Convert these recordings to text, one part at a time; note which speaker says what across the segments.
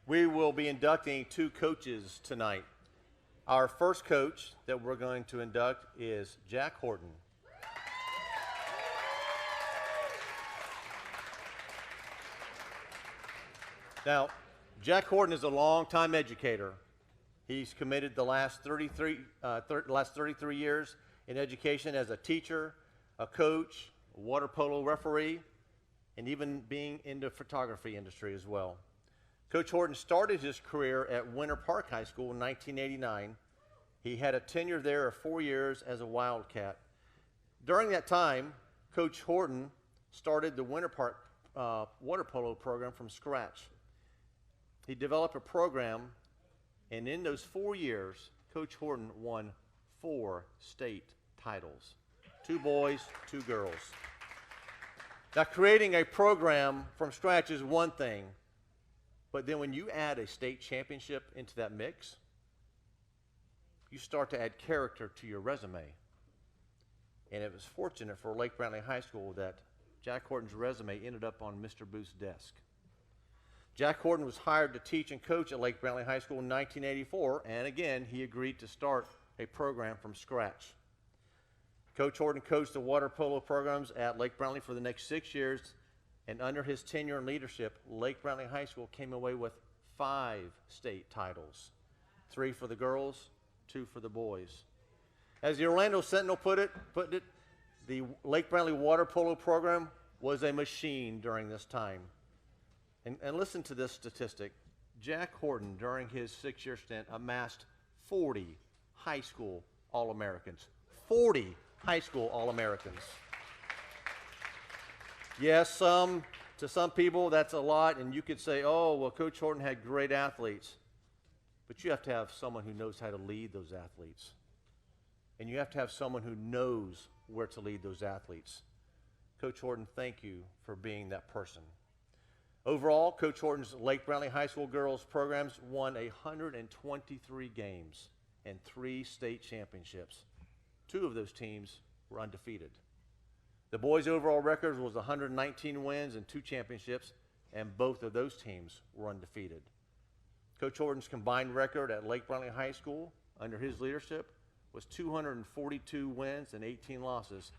Speaker 1: We will be inducting 2 coaches tonight. Our first coach that we're going to induct is Jack Horton. Now, Jack Horton is a longtime educator. He's committed the last 33 years in education as a teacher, a coach, a water polo referee, and even being in the photography industry as well. Coach Horton started his career at Winter Park High School in 1989. He had a tenure there of 4 years as a Wildcat. During that time, Coach Horton started the Winter Park water polo program from scratch. He developed a program, and in those 4 years, Coach Horton won 4 state titles. 2 boys, 2 girls. Now, creating a program from scratch is one thing, but then when you add a state championship into that mix, you start to add character to your resume. And it was fortunate for Lake Brantley High School that Jack Horton's resume ended up on Mr. Booth's desk. Jack Horton was hired to teach and coach at Lake Brantley High School in 1984, and again, he agreed to start a program from scratch. Coach Horton coached the water polo programs at Lake Brantley for the next 6 years, and under his tenure and leadership, Lake Brantley High School came away with 5 state titles, 3 for the girls, 2 for the boys. As the Orlando Sentinel put it, the Lake Brantley water polo program was a machine during this time. And listen to this statistic. Jack Horton, during his 6-year stint, amassed 40 high school All-Americans. 40 high school All-Americans. Yes, to some people that's a lot, and you could say, oh, well, Coach Horton had great athletes. But you have to have someone who knows how to lead those athletes. And you have to have someone who knows where to lead those athletes. Coach Horton, thank you for being that person. Overall, Coach Horton's Lake Brantley High School girls programs won 123 games and 3 state championships. 2 of those teams were undefeated. The boys' overall record was 119 wins and 2 championships, and both of those teams were undefeated. Coach Horton's combined record at Lake Brantley High School under his leadership was 242 wins and 18 losses.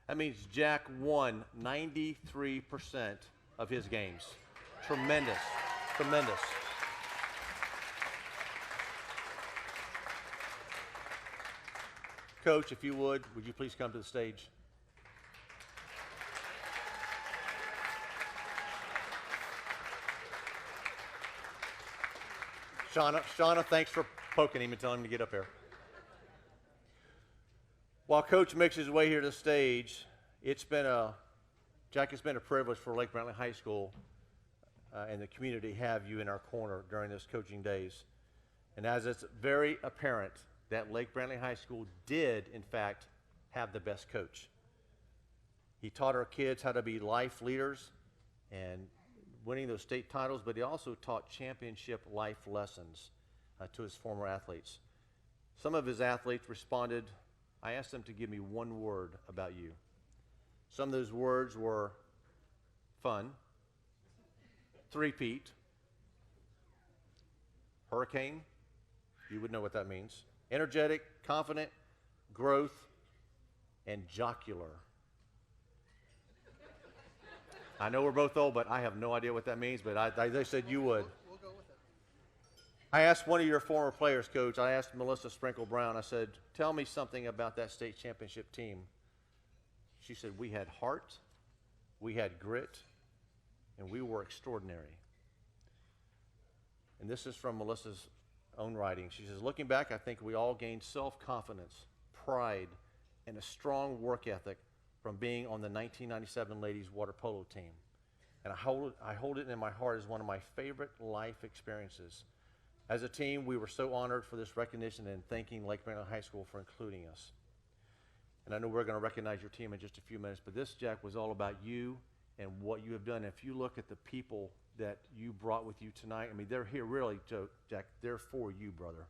Speaker 1: That means Jack won 93% of his games. Tremendous, tremendous. Coach, if you would you please come to the stage? Shauna, thanks for poking him and telling him to get up here. While Coach makes his way here to the stage, Jack, it's been a privilege for Lake Brantley High School and the community to have you in our corner during those coaching days. And as it's very apparent that Lake Brantley High School did, in fact, have the best coach. He taught our kids how to be life leaders and winning those state titles, but he also taught championship life lessons to his former athletes. Some of his athletes responded, I asked them to give me one word about you. Some of those words were fun, three-peat, hurricane, you would know what that means, energetic, confident, growth, and jocular. I know we're both old, but I have no idea what that means, but they said you would.
Speaker 2: We'll go with it.
Speaker 1: I asked one of your former players, Coach, I asked Melissa Sprinkle Brown, I said, tell me something about that state championship team. She said, we had heart, we had grit, and we were extraordinary. And this is from Melissa's own writing. She says, looking back, I think we all gained self-confidence, pride, and a strong work ethic from being on the 1997 ladies water polo team. And I hold it in my heart as one of my favorite life experiences. As a team, we were so honored for this recognition and thanking Lake Brantley High School for including us. And I know we're going to recognize your team in just a few minutes, but this, Jack, was all about you and what you have done. If you look at the people that you brought with you tonight, I mean, they're here really, Jack, they're for you, brother.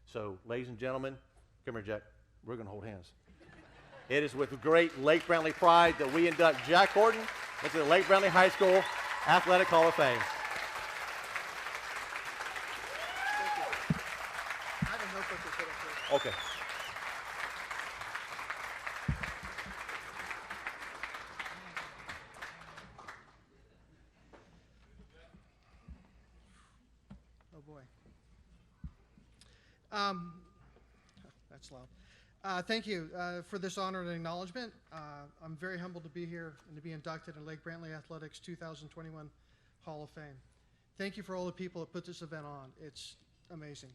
Speaker 1: So, ladies and gentlemen, come here, Jack. We're going to hold hands. It is with great Lake Brantley pride that we induct Jack Horton into the Lake Brantley High School Athletic Hall of Fame. Okay.
Speaker 2: Oh boy. That's loud. Thank you for this honor and acknowledgement. I'm very humbled to be here and to be inducted in Lake Brantley Athletics 2021 Hall of Fame. Thank you for all the people that put this event on. It's amazing.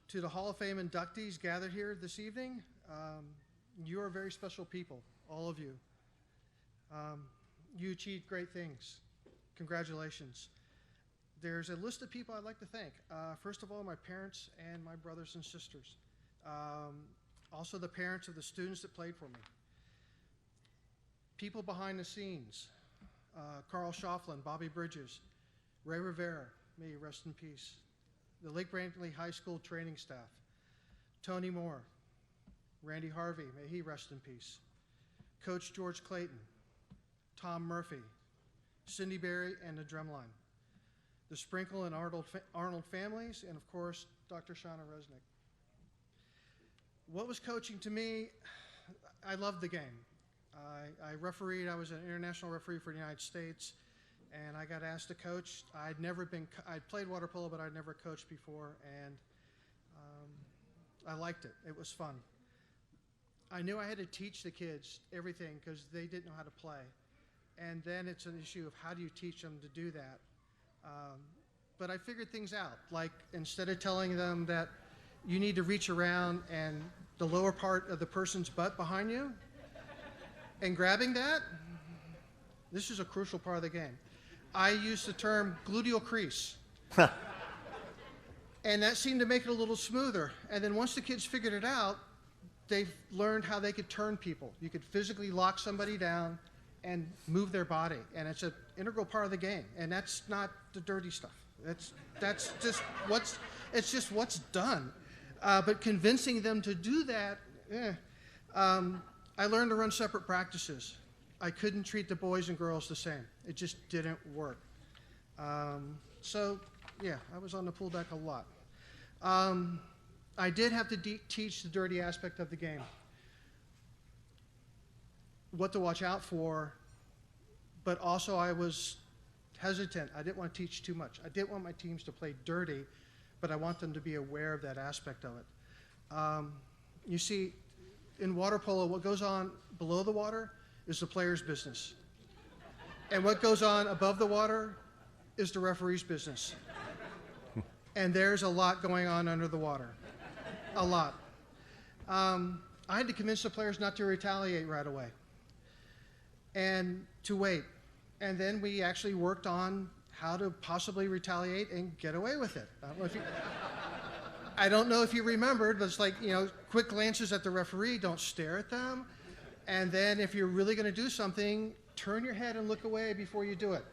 Speaker 2: To the Hall of Fame inductees gathered here this evening, you are very special people, all of you. You achieved great things. Congratulations. There's a list of people I'd like to thank. First of all, my parents and my brothers and sisters. Also the parents of the students that played for me. People behind the scenes. Carl Schauflin, Bobby Bridges, Ray Rivera, may he rest in peace. The Lake Brantley High School training staff. Tony Moore, Randy Harvey, may he rest in peace. Coach George Clayton, Tom Murphy, Cindy Berry, and the drumline. The Sprinkle and Arnold families, and of course, Dr. Shauna Resnick. What was coaching to me? I loved the game. I refereed, I was an international referee for the United States, and I got asked to coach. I'd played water polo, but I'd never coached before, and I liked it. It was fun. I knew I had to teach the kids everything because they didn't know how to play. And then it's an issue of how do you teach them to do that? But I figured things out. Like, instead of telling them that you need to reach around and the lower part of the person's butt behind you and grabbing that, this is a crucial part of the game. I used the term gluteal crease. And that seemed to make it a little smoother. And then once the kids figured it out, they learned how they could turn people. You could physically lock somebody down and move their body, and it's an integral part of the game. And that's not the dirty stuff. That's just what's done. But convincing them to do that, I learned to run separate practices. I couldn't treat the boys and girls the same. It just didn't work. So yeah, I was on the pool deck a lot. I did have to teach the dirty aspect of the game. What to watch out for, but also I was hesitant. I didn't want to teach too much. I didn't want my teams to play dirty, but I want them to be aware of that aspect of it. You see, in water polo, what goes on below the water is the player's business. And what goes on above the water is the referee's business. And there's a lot going on under the water. A lot. I had to convince the players not to retaliate right away and to wait. And then we actually worked on how to possibly retaliate and get away with it. I don't know if you remembered, but it's like, quick glances at the referee, don't stare at them. And then if you're really going to do something, turn your head and look away before you do it.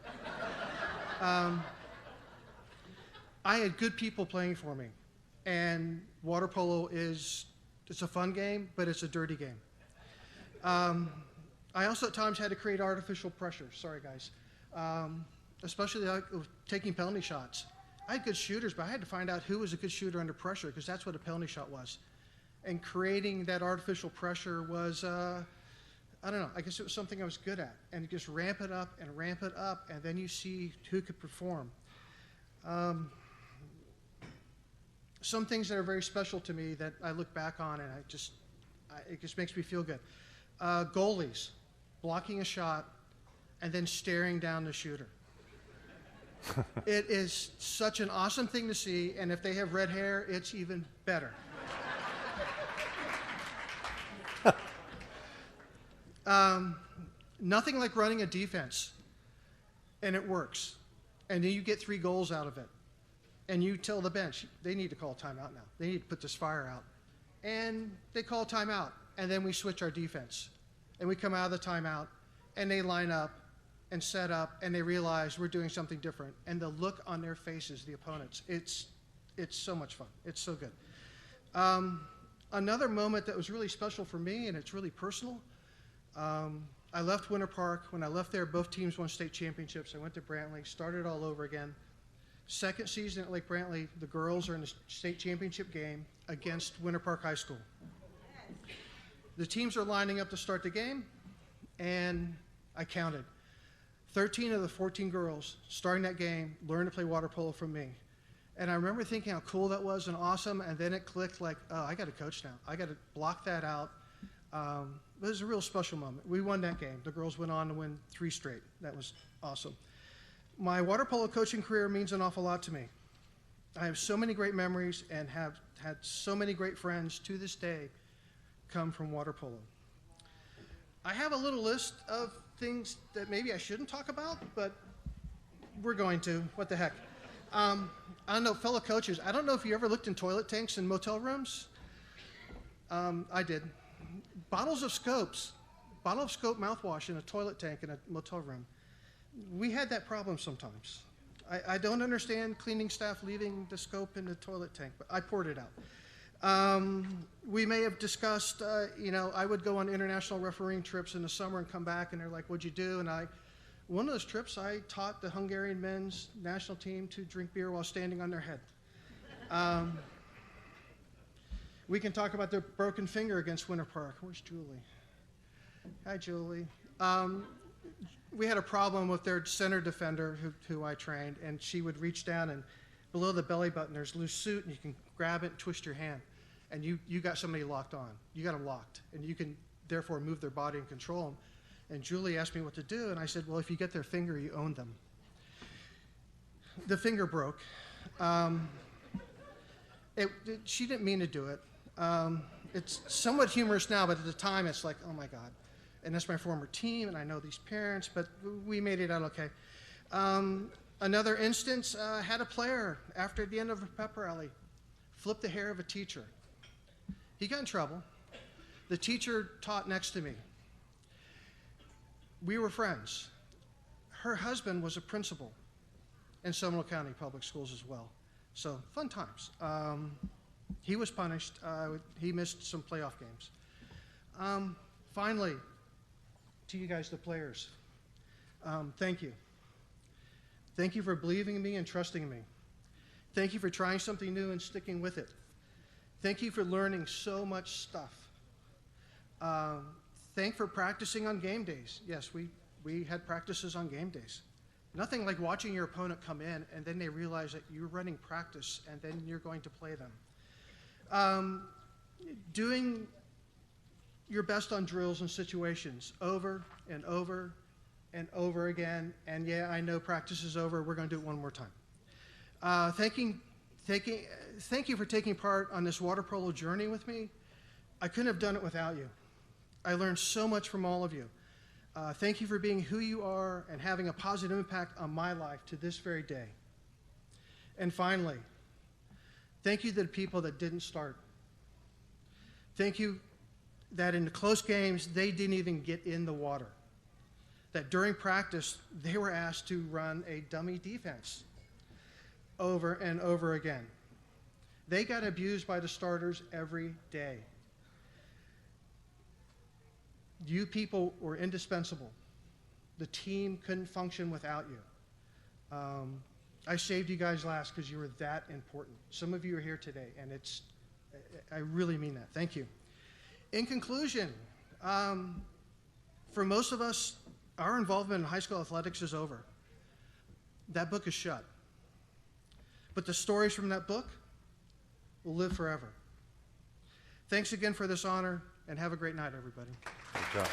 Speaker 2: I had good people playing for me. And water polo it's a fun game, but it's a dirty game. I also at times had to create artificial pressure. Sorry, guys. Especially like taking penalty shots. I had good shooters, but I had to find out who was a good shooter under pressure because that's what a penalty shot was. And creating that artificial pressure was, I don't know, I guess it was something I was good at. And you just ramp it up, and then you see who could perform. Some things that are very special to me that I look back on and it just makes me feel good. Goalies, blocking a shot and then staring down the shooter. It is such an awesome thing to see, and if they have red hair, it's even better. Nothing like running a defense, and it works. And then you get 3 goals out of it. And you tell the bench, they need to call timeout now. They need to put this fire out. And they call timeout, and then we switch our defense. And we come out of the timeout, and they line up and set up, and they realize we're doing something different. And the look on their faces, the opponents, it's so much fun. It's so good. Another moment that was really special for me, and it's really personal, I left Winter Park. When I left there, both teams won state championships. I went to Brantley, started all over again. Second season at Lake Brantley, the girls are in the state championship game. against Winter Park High School. The teams are lining up to start the game, and I counted. 13 of the 14 girls starting that game learned to play water polo from me. And I remember thinking how cool that was and awesome, and then it clicked like, oh, I got to coach now. I got to block that out. It was a real special moment. We won that game. The girls went on to win 3 straight. That was awesome. My water polo coaching career means an awful lot to me. I have so many great memories and have had so many great friends to this day come from water polo. I have a little list of things that maybe I shouldn't talk about, but we're going to. What the heck? I don't know, fellow coaches, I don't know if you ever looked in toilet tanks in motel rooms. I did. Bottles of Scope mouthwash in a toilet tank in a motel room. We had that problem sometimes. I don't understand cleaning staff leaving the Scope in the toilet tank, but I poured it out. We may have discussed, I would go on international refereeing trips in the summer and come back, and they're like, what'd you do? And one of those trips, I taught the Hungarian men's national team to drink beer while standing on their head. We can talk about their broken finger against Winter Park. Where's Julie? Hi, Julie. We had a problem with their center defender who I trained, and she would reach down, and below the belly button there's loose suit, and you can grab it and twist your hand, and you got somebody locked on. You got them locked, and you can therefore move their body and control them. And Julie asked me what to do, and I said, well, if you get their finger, you own them. The finger broke. She didn't mean to do it. It's somewhat humorous now, but at the time it's like, oh my God. And that's my former team, and I know these parents, but we made it out okay. Another instance, had a player, after the end of a pep rally, flip the hair of a teacher. He got in trouble. The teacher taught next to me. We were friends. Her husband was a principal in Seminole County Public Schools as well. So, fun times. He was punished. He missed some playoff games. Finally, to you guys, the players, thank you. Thank you for believing in me and trusting in me. Thank you for trying something new and sticking with it. Thank you for learning so much stuff. Thank you for practicing on game days. Yes, we had practices on game days. Nothing like watching your opponent come in and then they realize that you're running practice and then you're going to play them. Doing your best on drills and situations over and over and over again. And yeah, I know practice is over. We're going to do it one more time. Thank you for taking part on this water polo journey with me. I couldn't have done it without you. I learned so much from all of you. Thank you for being who you are and having a positive impact on my life to this very day. And finally, thank you to the people that didn't start. Thank you that in the close games, they didn't even get in the water. That during practice, they were asked to run a dummy defense over and over again. They got abused by the starters every day. You people were indispensable. The team couldn't function without you. I saved you guys last because you were that important. Some of you are here today, and I really mean that. Thank you. In conclusion, for most of us, our involvement in high school athletics is over. That book is shut. But the stories from that book will live forever. Thanks again for this honor, and have a great night, everybody.
Speaker 1: Good job.